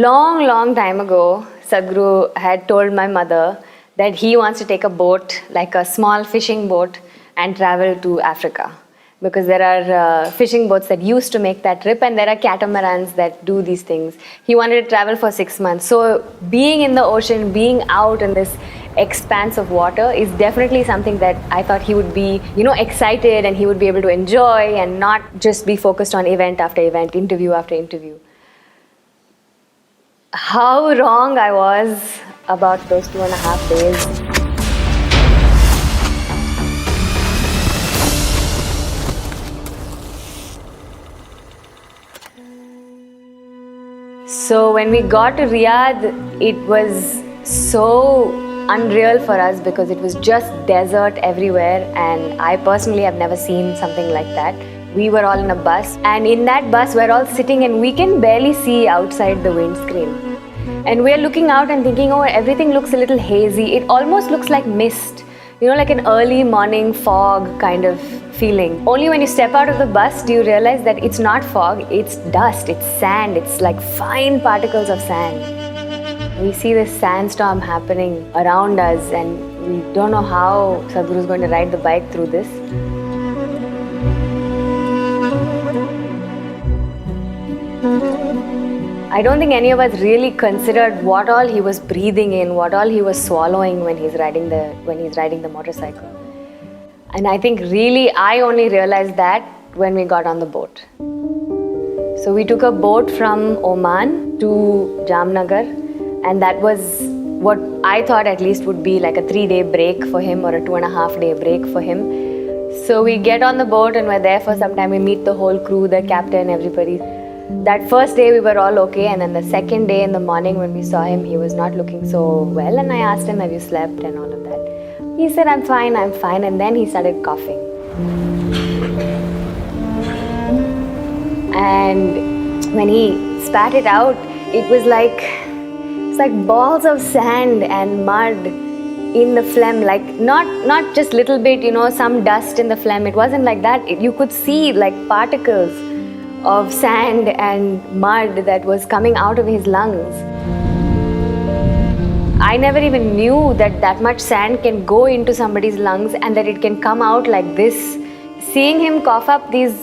long time ago, Sadhguru had told my mother that he wants to take a boat, like a small fishing boat, and travel to Africa. Because there are fishing boats that used to make that trip, and there are catamarans that do these things. He wanted to travel for 6 months. So being in the ocean, being out in this expanse of water is definitely something that I thought he would be, excited, and he would be able to enjoy and not just be focused on event after event, interview after interview. How wrong I was about those 2.5 days. So when we got to Riyadh, it was so unreal for us because it was just desert everywhere, and I personally have never seen something like that. We were all in a bus, and in that bus we're all sitting and we can barely see outside the windscreen. And we're looking out and thinking, oh, everything looks a little hazy. It almost looks like mist, like an early morning fog kind of feeling. Only when you step out of the bus do you realize that it's not fog, it's dust, it's sand, it's like fine particles of sand. We see this sandstorm happening around us, and we don't know how Sadhguru is going to ride the bike through this. I don't think any of us really considered what all he was breathing in, what all he was swallowing when he's riding the motorcycle. And I think really I only realized that when we got on the boat. So we took a boat from Oman to Jamnagar, and that was what I thought at least would be like a 3-day break for him, or a 2.5-day break for him. So we get on the boat and we're there for some time. We meet the whole crew, the captain, everybody. That first day we were all okay, and then the second day in the morning when we saw him, he was not looking so well, and I asked him, have you slept and all of that. He said, I'm fine, and then he started coughing. And when he spat it out, it was like balls of sand and mud in the phlegm, like not just little bit, some dust in the phlegm. It wasn't like that. You could see like particles of sand and mud that was coming out of his lungs. I never even knew that much sand can go into somebody's lungs and that it can come out like this. Seeing him cough up these,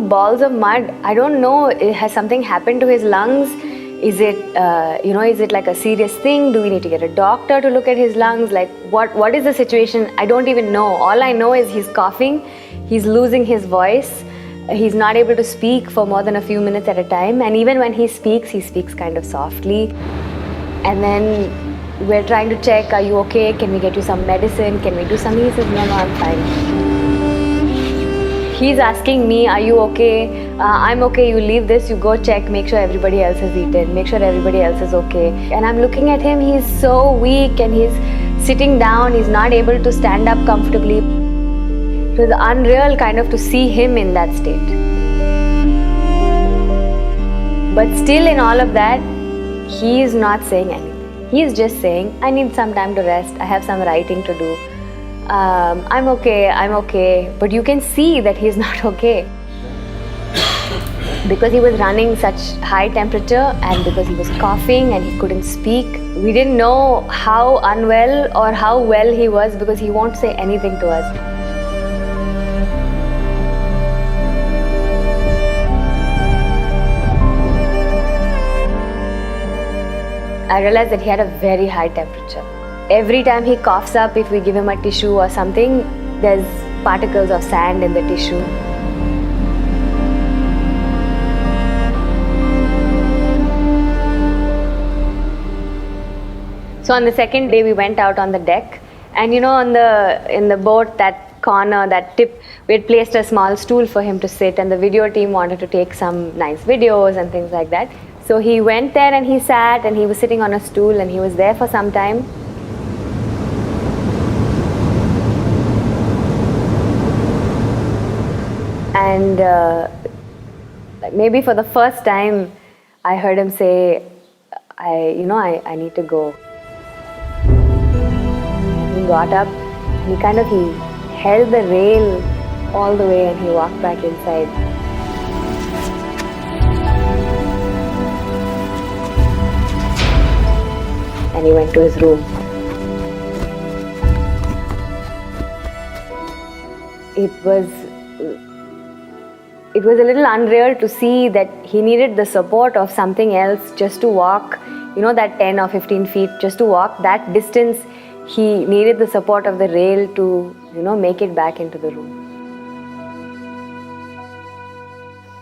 balls of mud, I don't know, has something happened to his lungs? Is it, is it like a serious thing? Do we need to get a doctor to look at his lungs? Like, what is the situation? I don't even know. All I know is he's coughing, he's losing his voice, he's not able to speak for more than a few minutes at a time, and even when he speaks kind of softly. And then we're trying to check, are you okay? Can we get you some medicine? Can we do something? He says, no, I'm fine. He's asking me, are you okay? I'm okay, you leave this, you go check, make sure everybody else has eaten, make sure everybody else is okay. And I'm looking at him, he's so weak and he's sitting down, he's not able to stand up comfortably. It was unreal kind of to see him in that state. But still in all of that, he is not saying anything. He is just saying, I need some time to rest, I have some writing to do. I'm okay. But you can see that he's not okay. Because he was running such high temperature and because he was coughing and he couldn't speak. We didn't know how unwell or how well he was because he won't say anything to us. I realized that he had a very high temperature. Every time he coughs up, if we give him a tissue or something, there's particles of sand in the tissue. So on the second day, we went out on the deck, and in the boat, that corner, that tip, we had placed a small stool for him to sit, and the video team wanted to take some nice videos and things like that. So he went there and he sat and he was sitting on a stool and he was there for some time. And maybe for the first time, I heard him say, I need to go. He got up, he held the rail all the way and he walked back inside. and he went to his room. It was a little unreal to see that he needed the support of something else just to walk, that 10 or 15 feet, just to walk that distance. He needed the support of the rail to, make it back into the room.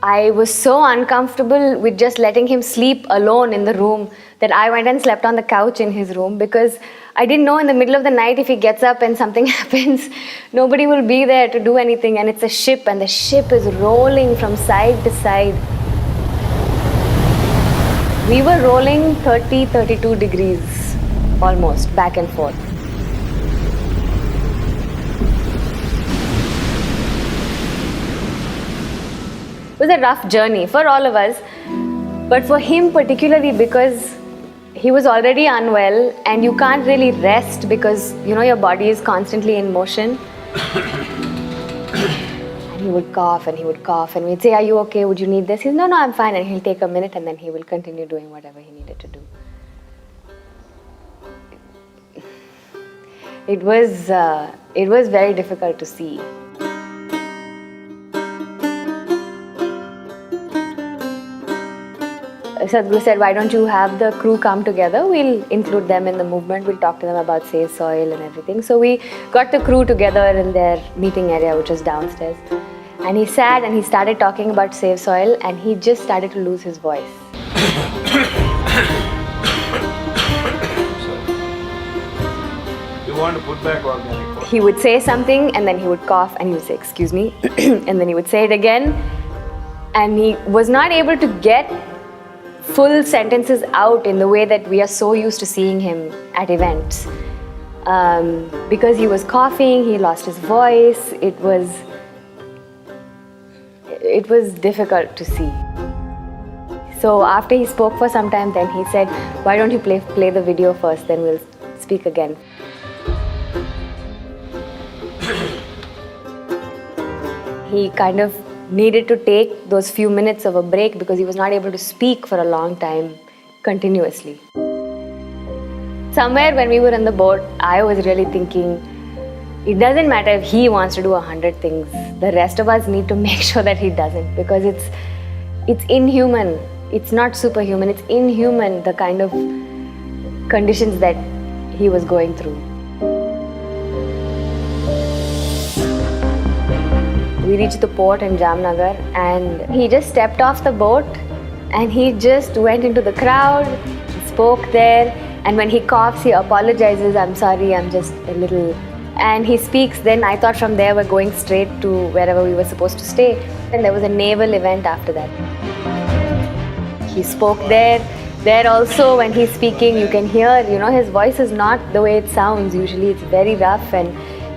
I was so uncomfortable with just letting him sleep alone in the room that I went and slept on the couch in his room, because I didn't know in the middle of the night if he gets up and something happens, nobody will be there to do anything, and it's a ship and the ship is rolling from side to side. We were rolling 32 degrees almost back and forth. It was a rough journey for all of us, but for him particularly, because he was already unwell and you can't really rest because your body is constantly in motion. And he would cough and we'd say, "Are you okay? Would you need this?" He's, "No, I'm fine." And he'll take a minute and then he will continue doing whatever he needed to do. It was very difficult to see. Sadhguru said, "Why don't you have the crew come together? We'll include them in the movement. We'll talk to them about SaveSoil and everything." So we got the crew together in their meeting area, which was downstairs. And he sat and he started talking about SaveSoil, and he just started to lose his voice. You want to put back organic? He would say something and then he would cough and he would say, "Excuse me," and then he would say it again. And he was not able to get full sentences out in the way that we are so used to seeing him at events. Because he was coughing, he lost his voice. It was difficult to see. So after he spoke for some time, then he said, "Why don't you play the video first, then we'll speak again." He kind of needed to take those few minutes of a break because he was not able to speak for a long time continuously. Somewhere when we were in the boat, I was really thinking, it doesn't matter if he wants to do 100 things. The rest of us need to make sure that he doesn't, because it's inhuman. It's not superhuman. It's inhuman, the kind of conditions that he was going through. We reached the port in Jamnagar and he just stepped off the boat and he just went into the crowd, he spoke there, and when he coughs, he apologizes, "I'm sorry, I'm just a little..." And he speaks. Then I thought from there we're going straight to wherever we were supposed to stay. And there was a naval event after that. He spoke there. There also, when he's speaking, you can hear, his voice is not the way it sounds. Usually it's very rough and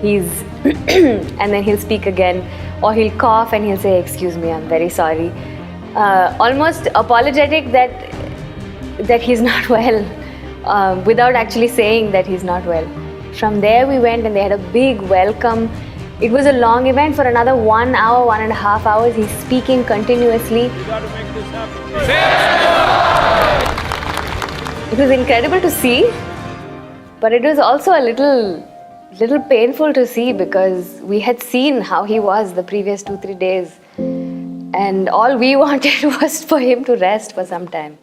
he's and then he'll speak again, or he'll cough and he'll say, "Excuse me, I'm very sorry." Almost apologetic that he's not well, without actually saying that he's not well. From there we went and they had a big welcome. It was a long event for another 1 hour, 1.5 hours. He's speaking continuously. You got to make this happen. It was incredible to see, but it was also a little painful to see because we had seen how he was the previous 2-3 days, and all we wanted was for him to rest for some time.